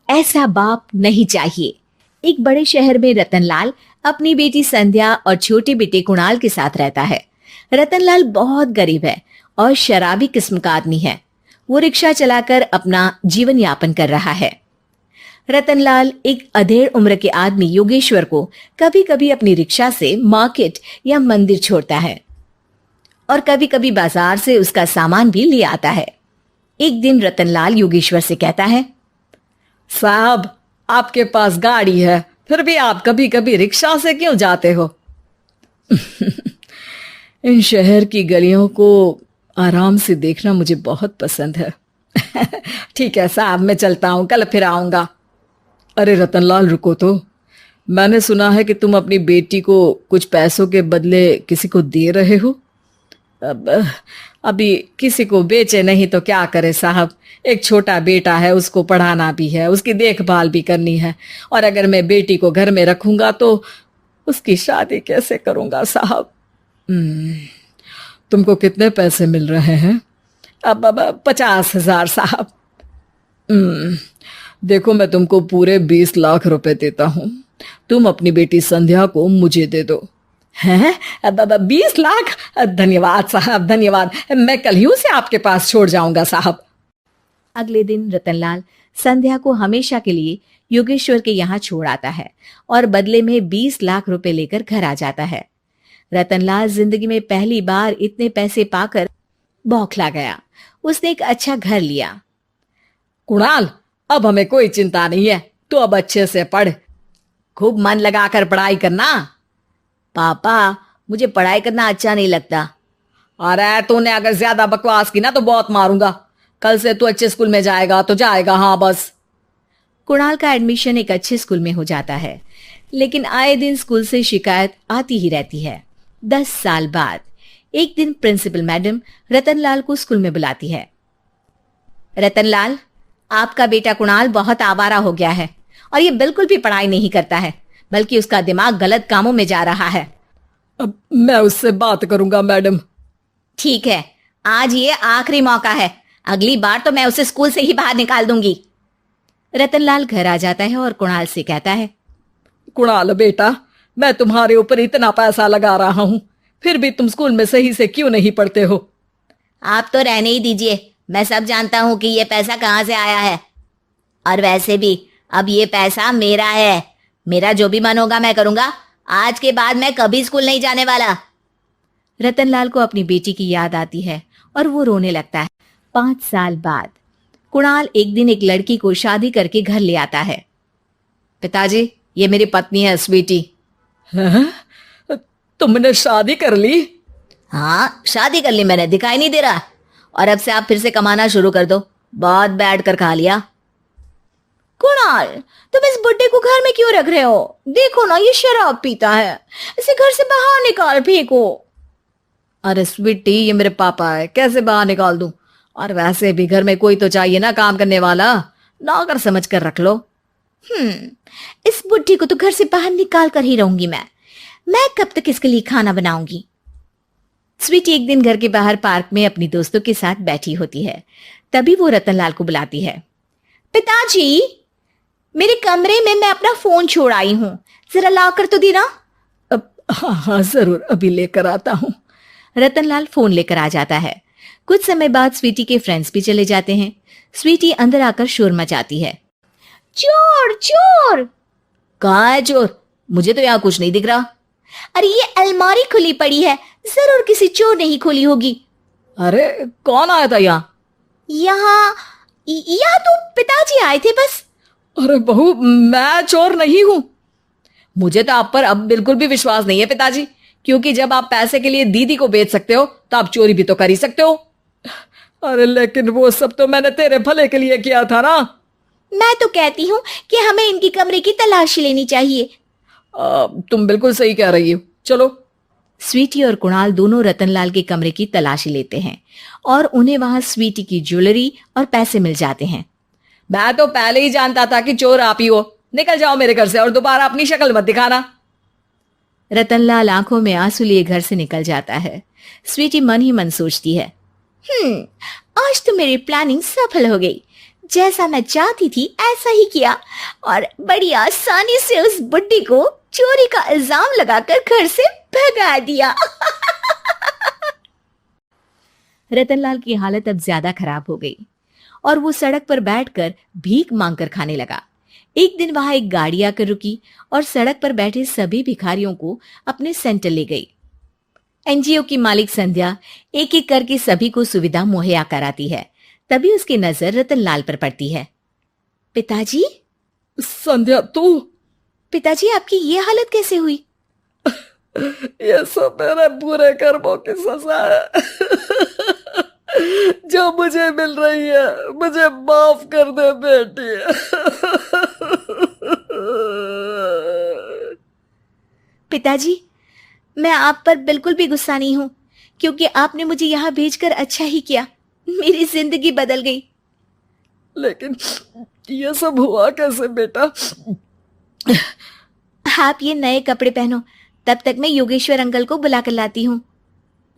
ऐसा बाप नहीं चाहिए। एक बड़े शहर में रतनलाल अपनी बेटी संध्या और छोटे बेटे कुणाल के साथ रहता है। रतनलाल बहुत गरीब है और शराबी किस्म का आदमी है। वो रिक्शा चलाकर अपना जीवन यापन कर रहा है। रतनलाल एक अधेड़ उम्र के आदमी योगेश्वर को कभी कभी अपनी रिक्शा से मार्केट या मंदिर छोड़ता है और कभी कभी बाजार से उसका सामान भी ले आता है। एक दिन रतनलाल योगेश्वर से कहता है, साहब, आपके पास गाड़ी है, फिर भी आप कभी कभी रिक्शा से क्यों जाते हो? इन शहर की गलियों को आराम से देखना मुझे बहुत पसंद है। ठीक है साहब, मैं चलता हूँ, कल फिर आऊंगा। अरे रतनलाल, रुको तो। मैंने सुना है कि तुम अपनी बेटी को कुछ पैसों के बदले किसी को दे रहे हो। अभी किसी को बेचे नहीं तो क्या करे साहब। एक छोटा बेटा है, उसको पढ़ाना भी है, उसकी देखभाल भी करनी है, और अगर मैं बेटी को घर में रखूंगा तो उसकी शादी कैसे करूंगा साहब। तुमको कितने पैसे मिल रहे हैं? अब 50,000 साहब। देखो, मैं तुमको पूरे 20 लाख रुपए देता हूँ। तुम अपनी बेटी संध्या को मुझे दे दो। हैं? 20 लाख? धन्यवाद साहब, धन्यवाद। मैं कल ही उसे आपके पास छोड़ जाऊंगा साहब। अगले दिन रतनलाल संध्या को हमेशा के लिए योगेश्वर के यहाँ छोड़ आता है और बदले में 20 लाख रुपए लेकर घर आ जाता है। रतनलाल जिंदगी में पहली बार इतने पैसे पाकर बौखला गया। उसने एक अच्छा घर लिया। कुणाल, अब हमें कोई चिंता नहीं है, तू अब अच्छे से पढ़, खूब मन लगाकर पढ़ाई करना। पापा, मुझे पढ़ाई करना अच्छा नहीं लगता। अरे तूने अगर ज्यादा बकवास की ना तो बहुत मारूंगा। कल से तू अच्छे स्कूल में जाएगा तो जाएगा, हाँ बस। कुणाल का एडमिशन एक अच्छे स्कूल में हो जाता है, लेकिन आए दिन स्कूल से शिकायत आती ही रहती है। 10 साल बाद एक दिन प्रिंसिपल मैडम रतनलाल को स्कूल में बुलाती है। रतनलाल, आपका बेटा कुणाल बहुत आवारा हो गया है और ये बिल्कुल भी पढ़ाई नहीं करता है, बल्कि उसका दिमाग गलत कामों में जा रहा है। अब मैं उससे बात करूंगा मैडम। ठीक है, आज ये आखिरी मौका है, अगली बार तो मैं उसे स्कूल से ही बाहर निकाल दूंगी। रतनलाल घर आ जाता है और कुणाल से कहता है, कुणाल बेटा, मैं तुम्हारे ऊपर इतना पैसा लगा रहा हूं, फिर भी तुम स्कूल में सही से क्यों नहीं पढ़ते हो? आप तो रहने ही दीजिए, मैं सब जानता हूं कि ये पैसा कहां से आया है। और वैसे भी अब ये पैसा मेरा है, मेरा जो भी मन होगा मैं करूंगा। आज के बाद मैं कभी स्कूल नहीं जाने वाला। रतनलाल को अपनी बेटी की याद आती है और वो रोने लगता है। 5 साल बाद कुणाल एक दिन एक लड़की को शादी करके घर ले आता है। पिताजी, ये मेरी पत्नी है स्वीटी। तुमने शादी कर ली? हाँ, शादी कर ली मैंने, दिखाई नहीं दे रहा? और अब से आप फिर से कमाना शुरू कर दो, बहुत बैठ कर खा लिया। कुणाल, तुम इस बुड्ढे को घर में क्यों रख रहे हो? देखो ना, ये शराब पीता है, इसे घर से बाहर निकाल फेंको। अरे स्वीटी, ये मेरे पापा है, कैसे बाहर निकाल दूं? और वैसे भी घर में कोई तो चाहिए ना काम करने वाला, नौकर समझ कर रख लो। इस बुड्ढी को तो घर से बाहर निकाल कर ही रहूंगी मैं कब तक इसके लिए खाना बनाऊंगी? स्वीटी एक दिन घर के बाहर पार्क में अपनी दोस्तों के साथ बैठी होती है। तभी वो रतनलाल को बुलाती है। पिताजी, मेरे कमरे में मैं अपना फोन छोड़ आई हूं, जरा ला कर तो देना। हाँ जरूर, अभी लेकर आता हूँ। रतनलाल फोन लेकर आ जाता है। कुछ समय बाद स्वीटी के फ्रेंड्स भी चले जाते हैं। स्वीटी अंदर आकर शोर मचाती है, चोर चोर। कहाँ है चोर? मुझे तो यहाँ कुछ नहीं दिख रहा। अरे ये अलमारी खुली पड़ी है, जरूर किसी चोर ने ही खोली होगी। अरे कौन आया था यहाँ? यहाँ तो पिताजी आए थे बस। अरे बहू, मैं चोर नहीं हूं। मुझे तो आप पर अब बिल्कुल भी विश्वास नहीं है पिताजी, क्योंकि जब आप पैसे के लिए दीदी को बेच सकते हो तो आप चोरी भी तो कर ही सकते हो। अरे लेकिन वो सब तो मैंने तेरे भले के लिए किया था ना। मैं तो कहती हूँ कि हमें इनकी कमरे की तलाशी लेनी चाहिए। तुम बिल्कुल सही कह रही हो, चलो। स्वीटी और कुणाल दोनों रतनलाल के कमरे की तलाशी लेते हैं और उन्हें वहां स्वीटी की ज्वेलरी और पैसे मिल जाते हैं। मैं तो पहले ही जानता था कि चोर आप ही हो। निकल जाओ मेरे घर से और दोबारा अपनी शक्ल मत दिखाना। रतनलाल आंखों में आंसू लिए घर से निकल जाता है। स्वीटी मन ही मन सोचती है, आज तो मेरी प्लानिंग सफल हो गई। जैसा मैं चाहती थी ऐसा ही किया और बड़ी आसानी से उस बुड्ढी को चोरी का इल्जाम लगाकर घर से भगा दिया। रतनलाल की हालत अब ज्यादा खराब हो गई और वो सड़क पर बैठकर भीख मांगकर खाने लगा। एक दिन वहां एक गाड़ी आकर रुकी और सड़क पर बैठे सभी भिखारियों को अपने सेंटर ले गई। एनजीओ की मालिक संध्या एक एक करके सभी को सुविधा मुहैया कराती है। तभी उसकी नजर रतनलाल पर पड़ती है। पिताजी? संध्या तू? पिताजी, आपकी ये हालत कैसे हुई? ये सब मेरे बुरे कर्मों की सजा है जो मुझे मिल रही है। मुझे माफ कर दे बेटी। पिताजी, मैं आप पर बिल्कुल भी गुस्सा नहीं हूं, क्योंकि आपने मुझे यहां भेजकर अच्छा ही किया। मेरी जिंदगी बदल गई। लेकिन ये सब हुआ कैसे बेटा? आप ये नए कपड़े पहनो, तब तक मैं योगेश्वर अंकल को बुला कर लाती हूँ।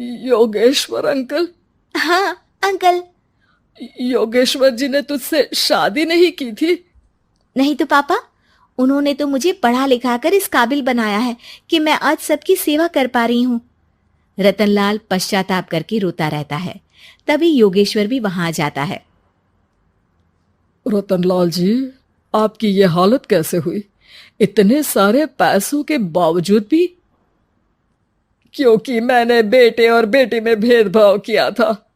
योगेश्वर अंकल? हाँ अंकल। योगेश्वर जी ने तुझसे शादी नहीं की थी? नहीं तो पापा, उन्होंने तो मुझे पढ़ा लिखा कर इस काबिल बनाया है कि मैं आज सबकी सेवा कर पा रही हूँ। रतनलाल पश्चाताप करके रोता रहता है। तभी योगेश्वर भी वहां आ जाता है। रतनलाल जी, आपकी ये हालत कैसे हुई? इतने सारे पैसों के बावजूद भी? क्योंकि मैंने बेटे और बेटी में भेदभाव किया था।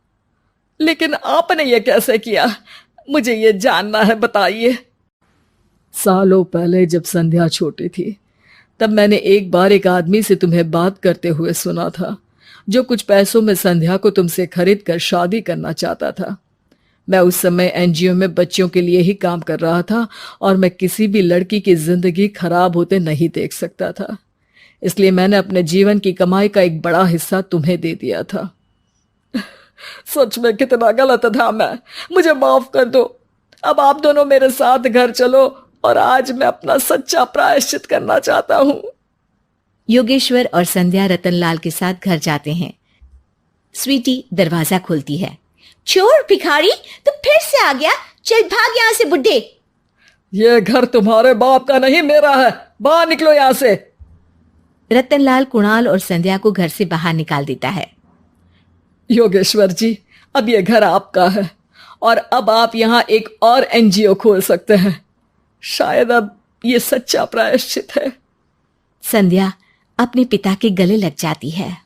लेकिन आपने ये कैसे किया? मुझे ये जानना है, बताइए। सालों पहले जब संध्या छोटी थी, तब मैंने एक बार एक आदमी से तुम्हें बात करते हुए सुना था, जो कुछ पैसों में संध्या को तुमसे खरीद कर शादी करना चाहता था। मैं उस समय एनजीओ में बच्चों के लिए ही काम कर रहा था और मैं किसी भी लड़की की जिंदगी खराब होते नहीं देख सकता था। इसलिए मैंने अपने जीवन की कमाई का एक बड़ा हिस्सा तुम्हें दे दिया था। सच में कितना गलत था मैं। मुझे माफ कर दो। अब आप दोनों मेरे साथ घर चलो और आज मैं अपना सच्चा प्रायश्चित करना चाहता हूं। योगेश्वर और संध्या रतनलाल के साथ घर जाते हैं। स्वीटी दरवाजा खोलती है। चोर भिखारी, तू फिर से आ गया? चल भाग यहां से बुड्ढे। ये घर तुम्हारे बाप का नहीं, मेरा है। बाहर निकलो यहां से। रतनलाल कुणाल और संध्या को घर से बाहर निकाल देता है। योगेश्वर जी, अब ये घर आपका है और अब आप यहां एक और एनजीओ खोल सकते हैं। शायद अब ये सच्चा प्रायश्चित है। संध्या अपने पिता के गले लग जाती है।